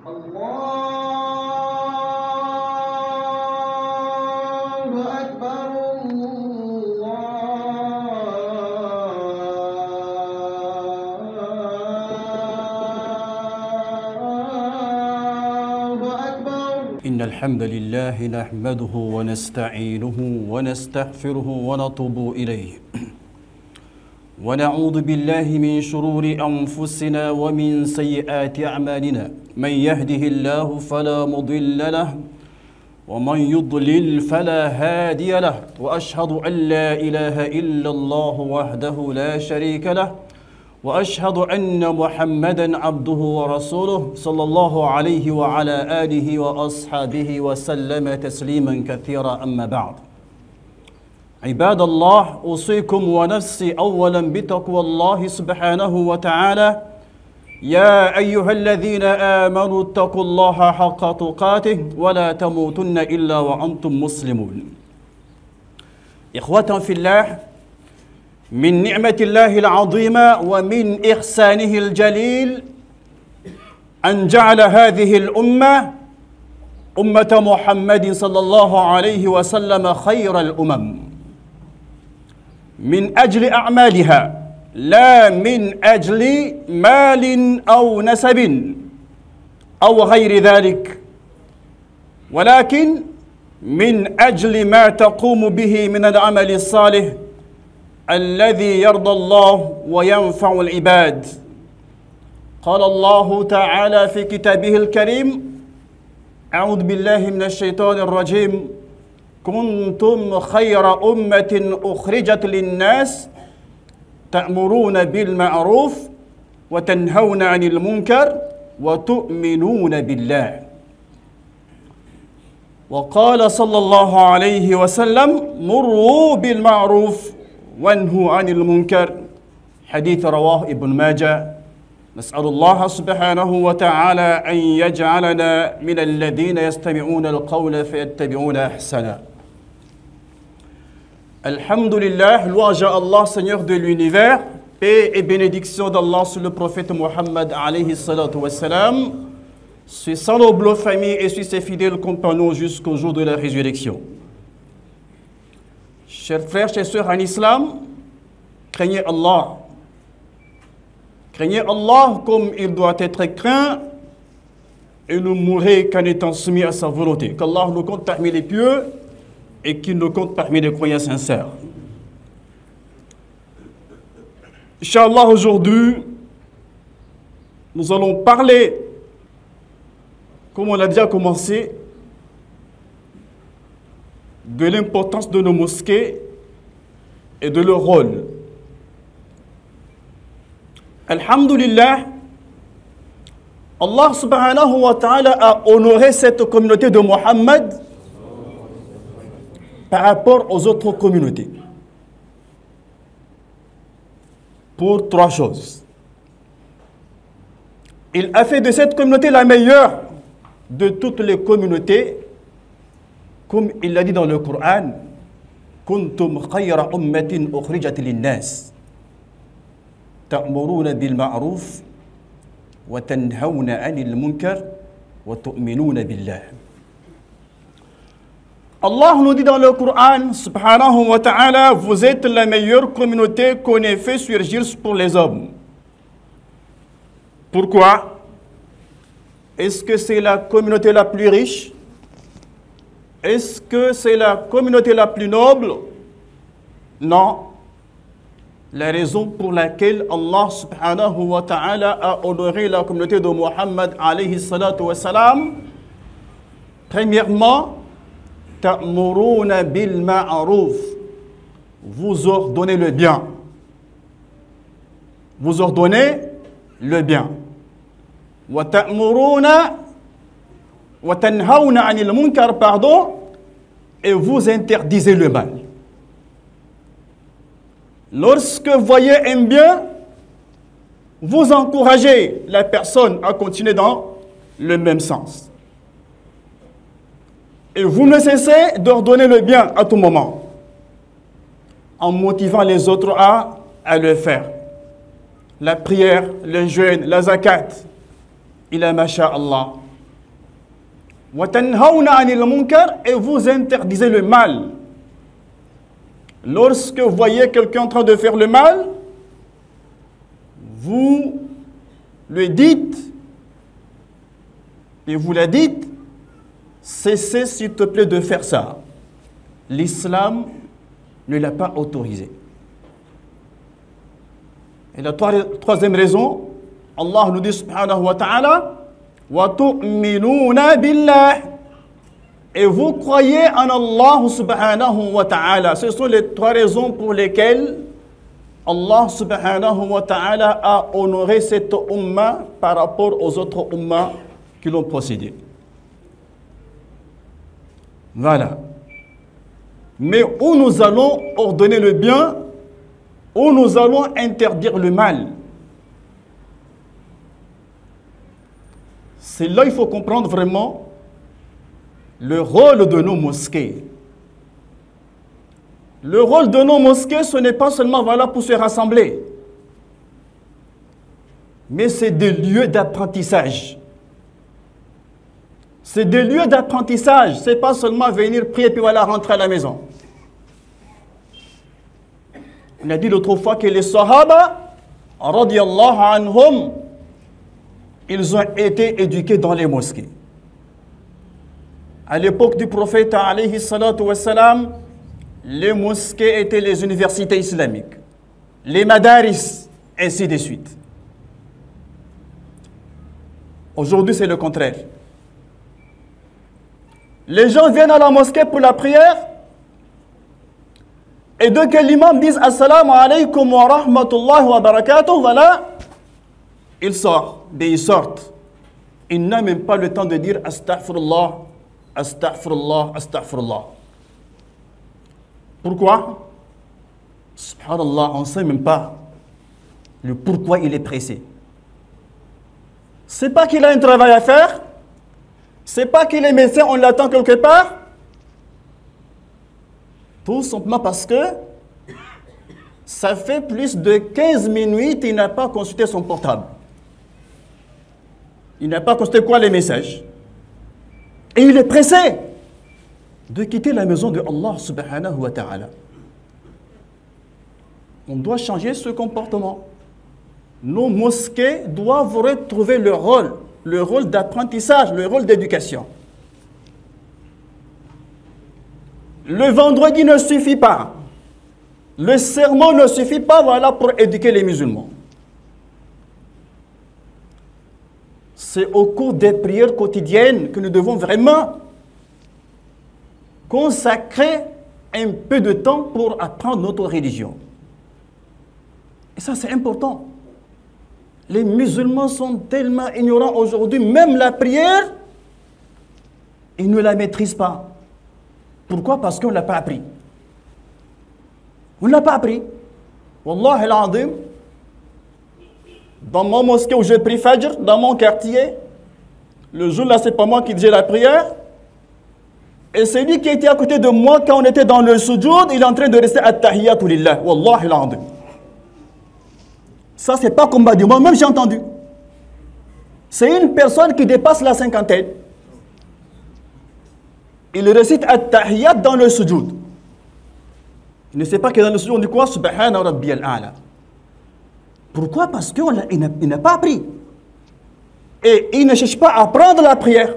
الله أكبر الله أكبر. إن الحمد لله نحمده ونستعينه ونستغفره ونتوب إليه ونعوذ بالله من شرور أنفسنا ومن سيئات أعمالنا. من يهده الله فلا مضل له ومن يضلل فلا هادي له، وأشهد أن لا إله إلا الله وحده لا شريك له، وأشهد أن محمدًا عبده ورسوله صلى الله عليه وعلى آله وأصحابه وسلم تسليمًا كثيرا. أما بعد، عباد الله، أوصيكم ونفسي أولاً بتقوى الله سبحانه وتعالى. يا أيها الذين آمنوا اتقوا الله حق تقاته ولا تموتن إلا وأنتم مسلمون. إخوة في الله، من نعمة الله العظيمة ومن إحسانه الجليل أن جعل هذه الأمة أمة محمد صلى الله عليه وسلم خير الأمم من أجل أعمالها، لا من أجل مال أو نسب أو غير ذلك، ولكن من أجل ما تقوم به من العمل الصالح الذي يرضى الله وينفع العباد. قال الله تعالى في كتابه الكريم: أعوذ بالله من الشيطان الرجيم: كنتم خير أمة أخرجت للناس تأمرون بالمعروف وتنهون عن المنكر وتؤمنون بالله. وقال صلى الله عليه وسلم: مروا بالمعروف وانهوا عن المنكر. حديث رواه ابن ماجه. نسأل الله سبحانه وتعالى أن يجعلنا من الذين يستمعون القول فيتبعون أحسنه. Alhamdulillah, louange à Allah, Seigneur de l'univers, paix et bénédiction d'Allah sur le prophète Mohammed alayhi salatu wassalam, sur sa noble famille et sur ses fidèles compagnons jusqu'au jour de la résurrection. Chers frères, chers sœurs en islam, craignez Allah. Craignez Allah comme il doit être craint et ne mourrez qu'en étant soumis à sa volonté. Qu'Allah nous compte parmi les pieux et qu'il nous compte parmi les croyants sincères. Inch'Allah, aujourd'hui, nous allons parler, comme on a déjà commencé, de l'importance de nos mosquées et de leur rôle. Alhamdulillah, Allah subhanahu wa ta'ala a honoré cette communauté de Mohammed par rapport aux autres communautés pour trois choses. Il a fait de cette communauté la meilleure de toutes les communautés, comme il l'a dit dans le Coran: Kuntum khayra ummatin ukhrijat lin-nas ta'muruna bil ma'ruf wa tanhawna 'anil munkar wa tu'minuna billah. Allah nous dit dans le Coran, subhanahu wa ta'ala: vous êtes la meilleure communauté qu'on ait fait surgir pour les hommes. Pourquoi? Est-ce que c'est la communauté la plus riche? Est-ce que c'est la communauté la plus noble? Non. La raison pour laquelle Allah subhanahu wa ta'ala a honoré la communauté de Muhammad alayhi salatu wa salam, premièrement, ta'muruna bil ma'ruf, vous ordonnez le bien. Vous ordonnez le bien. Wa ta'muruna wa tanhawna 'anil munkar, pardon, et vous interdisez le mal. Lorsque vous voyez un bien, vous encouragez la personne à continuer dans le même sens. Et vous ne cessez d'ordonner le bien à tout moment, en motivant les autres à le faire. La prière, le jeûne, la zakat, il a masha'Allah. وَتَنْهَوْنَ عَنِ الْمُنْكَرِ et vous interdisez le mal. Lorsque vous voyez quelqu'un en train de faire le mal, vous le dites et vous la dites, cessez s'il te plaît de faire ça. L'islam ne l'a pas autorisé. Et la troisième raison, Allah nous dit subhanahu wa ta'ala, وَتُؤْمِنُونَ بِاللَّهِ et vous croyez en Allah subhanahu wa ta'ala. Ce sont les trois raisons pour lesquelles Allah subhanahu wa ta'ala a honoré cette umma par rapport aux autres ummas qui l'ont précédé. Voilà. Mais où nous allons ordonner le bien, où nous allons interdire le mal. C'est là qu'il faut comprendre vraiment le rôle de nos mosquées. Le rôle de nos mosquées, ce n'est pas seulement voilà, pour se rassembler, mais c'est des lieux d'apprentissage. C'est des lieux d'apprentissage. Ce n'est pas seulement venir prier puis voilà, rentrer à la maison. On a dit l'autre fois que les Sahaba, radiyallahu anhum, ils ont été éduqués dans les mosquées. À l'époque du prophète, alayhi salatu wassalam, les mosquées étaient les universités islamiques, les madaris, ainsi de suite. Aujourd'hui, c'est le contraire. Les gens viennent à la mosquée pour la prière, et dès que l'imam dit Assalamu alaykum wa rahmatullahi wa barakatuh, voilà, il sort, et ils sortent. Il n'a même pas le temps de dire Astaghfirullah, Astaghfirullah, Astaghfirullah. Pourquoi? Subhanallah, on ne sait même pas le pourquoi il est pressé. C'est pas qu'il a un travail à faire, c'est pas qu'il est médecin, on l'attend quelque part. Tout simplement parce que ça fait plus de 15 minutes, il n'a pas consulté son portable. Il n'a pas consulté quoi les messages. Et il est pressé de quitter la maison de Allah subhanahu wa ta'ala. On doit changer ce comportement. Nos mosquées doivent retrouver le rôle d'apprentissage, le rôle d'éducation. Le vendredi ne suffit pas. Le sermon ne suffit pas, voilà, pour éduquer les musulmans. C'est au cours des prières quotidiennes que nous devons vraiment consacrer un peu de temps pour apprendre notre religion. Et ça, c'est important. Les musulmans sont tellement ignorants aujourd'hui, même la prière, ils ne la maîtrisent pas. Pourquoi? Parce qu'on ne l'a pas appris. On ne l'a pas appris. Wallah al-Azim, dans mon mosquée où j'ai pris Fajr, dans mon quartier, le jour-là, c'est pas moi qui disais la prière. Et celui qui était à côté de moi, quand on était dans le sujoud, il est en train de rester at-tahiyyatu lillah. Wallah al-Azim. Ça, c'est pas combat du moi-même, j'ai entendu. C'est une personne qui dépasse la cinquantaine. Il récite at-tahiyyat dans le sujoud. Il ne sait pas que dans le sujoud on dit quoi? Subhana rabbiyal a'la. Pourquoi? Parce qu'il n'a pas appris. Et il ne cherche pas à apprendre la prière.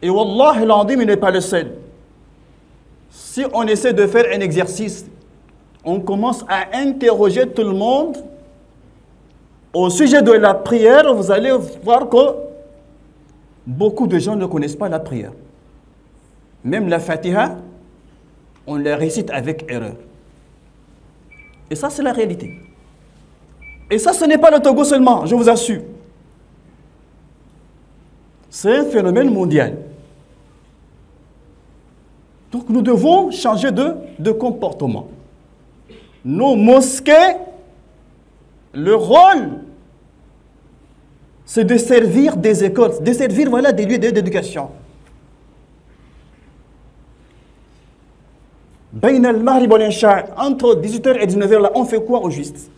Et wallah, il n'est pas le seul. Si on essaie de faire un exercice, on commence à interroger tout le monde au sujet de la prière, vous allez voir que beaucoup de gens ne connaissent pas la prière. Même la Fatiha, on la récite avec erreur. Et ça, c'est la réalité. Et ça, ce n'est pas le Togo seulement, je vous assure. C'est un phénomène mondial. Donc, nous devons changer de comportement. Nos mosquées, le rôle, c'est de servir des écoles, de servir voilà, des lieux d'éducation. Entre 18h et 19h, là, on fait quoi au juste?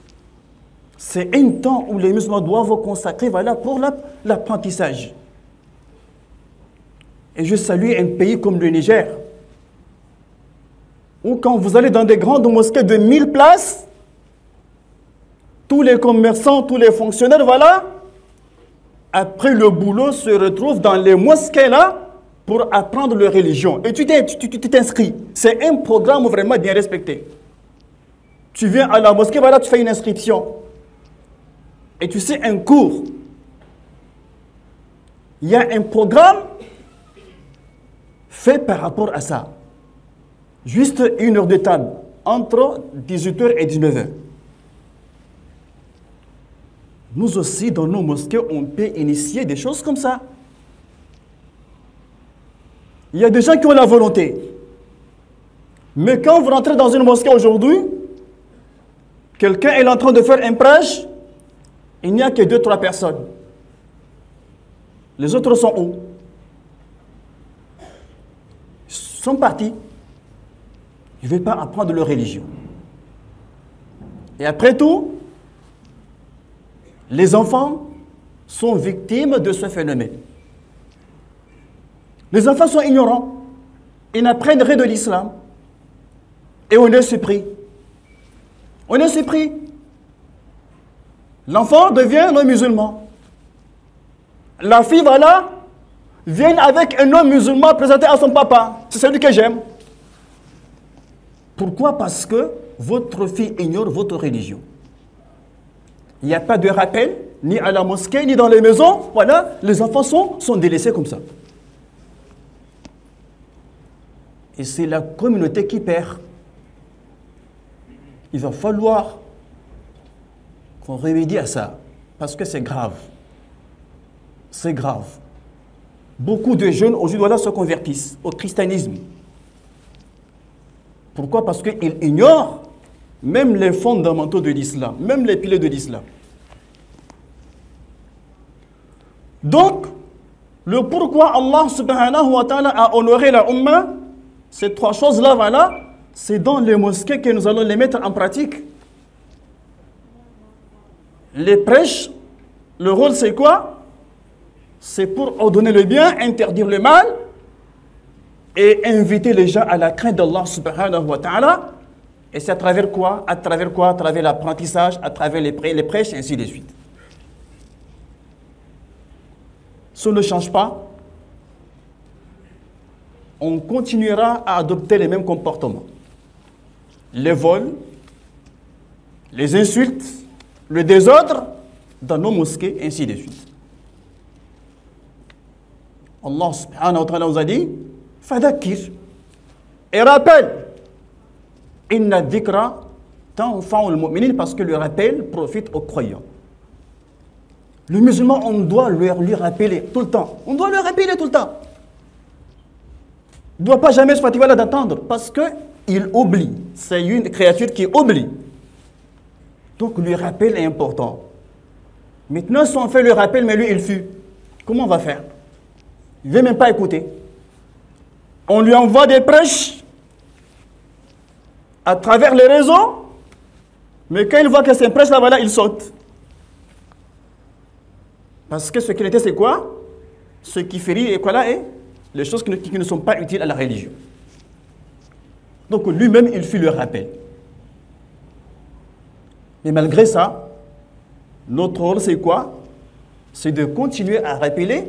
C'est un temps où les musulmans doivent consacrer voilà, pour l'apprentissage. Et je salue un pays comme le Niger, où quand vous allez dans des grandes mosquées de 1000 places, tous les commerçants, tous les fonctionnaires, voilà, après le boulot, se retrouvent dans les mosquées là pour apprendre leur religion. Et tu t'inscris. C'est un programme vraiment bien respecté. Tu viens à la mosquée, voilà, tu fais une inscription. Et tu sais, un cours. Il y a un programme fait par rapport à ça. Juste 1 heure de table, entre 18h et 19h. Nous aussi, dans nos mosquées, on peut initier des choses comme ça. Il y a des gens qui ont la volonté. Mais quand vous rentrez dans une mosquée aujourd'hui, quelqu'un est en train de faire un prêche, il n'y a que 2-3 personnes. Les autres sont où? Ils sont partis. Ils ne veulent pas apprendre leur religion. Et après tout, les enfants sont victimes de ce phénomène. Les enfants sont ignorants. Ils n'apprennent rien de l'islam. Et on est surpris. On est surpris. L'enfant devient non musulman. La fille, voilà, vient avec un homme musulman présenté à son papa. C'est celui que j'aime. Pourquoi? Parce que votre fille ignore votre religion. Il n'y a pas de rappel, ni à la mosquée, ni dans les maisons. Voilà, les enfants sont délaissés comme ça. Et c'est la communauté qui perd. Il va falloir qu'on remédie à ça, parce que c'est grave. C'est grave. Beaucoup de jeunes aujourd'hui voilà, se convertissent au christianisme. Pourquoi? Parce qu'ils ignorent même les fondamentaux de l'islam, même les piliers de l'islam. Donc, le pourquoi Allah subhanahu wa ta'ala a honoré la Ummah, ces 3 choses-là, voilà, c'est dans les mosquées que nous allons les mettre en pratique. Les prêches, le rôle c'est quoi? C'est pour ordonner le bien, interdire le mal et inviter les gens à la crainte d'Allah subhanahu wa ta'ala. Et c'est à travers quoi? À travers quoi? À travers l'apprentissage, à travers les prêches, et ainsi de suite. Ça ne change pas. On continuera à adopter les mêmes comportements. Les vols, les insultes, le désordre dans nos mosquées, ainsi de suite. Allah subhanahu wa ta'ala nous a dit Fadakir. Et rappelle. Inna dhikra tanfa'ul mu'minin, parce que le rappel profite aux croyants. Le musulman, on doit lui rappeler tout le temps. On doit lui rappeler tout le temps. Il ne doit pas jamais se fatiguer d'attendre parce qu'il oublie. C'est une créature qui oublie. Donc le rappel est important. Maintenant, si on fait le rappel, mais lui, il fuit. Comment on va faire? Il ne veut même pas écouter. On lui envoie des prêches à travers les réseaux, mais quand il voit que c'est un prêche là, voilà, il saute. Parce que ce qu'il était, c'est quoi? Ce qui fait rire et quoi là est les choses qui ne sont pas utiles à la religion. Donc lui-même, il fit le rappel. Mais malgré ça, notre rôle, c'est quoi? C'est de continuer à rappeler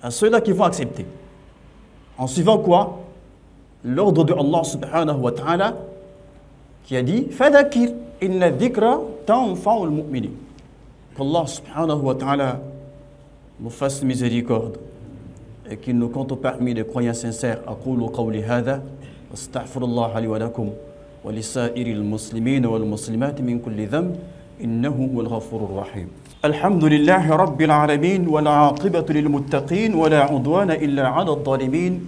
à ceux-là qui vont accepter. En suivant quoi? L'ordre de Allah subhanahu wa ta'ala qui a dit Fadakir inna dhikra tanfa'ul mu'minin. Qu'Allah subhanahu wa ta'ala nous fasse miséricorde et qu'il nous compte parmi les croyants sincères. Aqulu qawli hadha astaghfirullah li wa lakum wa li sa'iril muslimin wal muslimat min kulli dhanb innahu huwal ghafurur rahim. Alhamdulillahi rabbil alamin wa la 'aqibatu lil muttaqin wa la 'udwana illa 'ala adh-dhalimin.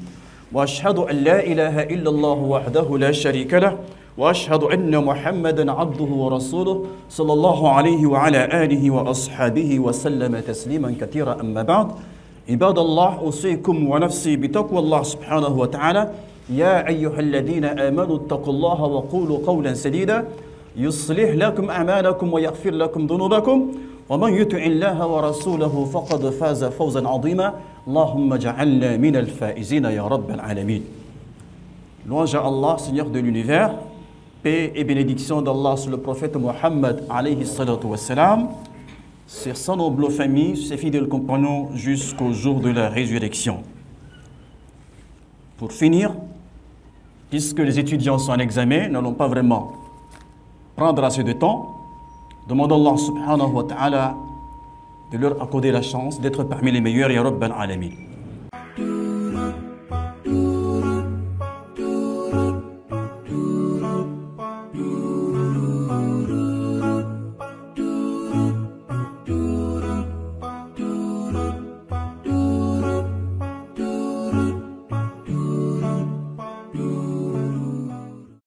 وأشهد أن لا إله إلا الله وحده لا شريك له وأشهد أن محمدا عبده ورسوله صلى الله عليه وعلى آله وأصحابه وسلم تسليما كثيرا أما بعد عباد الله أوصيكم ونفسي بتقوى الله سبحانه وتعالى يا أيها الذين آمنوا اتقوا الله وقولوا قولا سديدا يصلح لكم أعمالكم ويغفر لكم ذنوبكم ومن يطع الله ورسوله فقد فاز فوزا عظيما اللهم اجعلنا من الفائزين يا رب العالمين. Louange à Allah, Seigneur de l'univers, paix et bénédiction d'Allah sur le prophète Mohammed alayhi salatu wassalam, sur sa noble famille, ses fidèles compagnons jusqu'au jour de la résurrection. Pour finir, puisque les étudiants sont en examen, n'allons pas vraiment prendre assez de temps, demandons Allah subhanahu wa ta'ala de leur accorder la chance d'être parmi les meilleurs, ya Rabbal Alamin.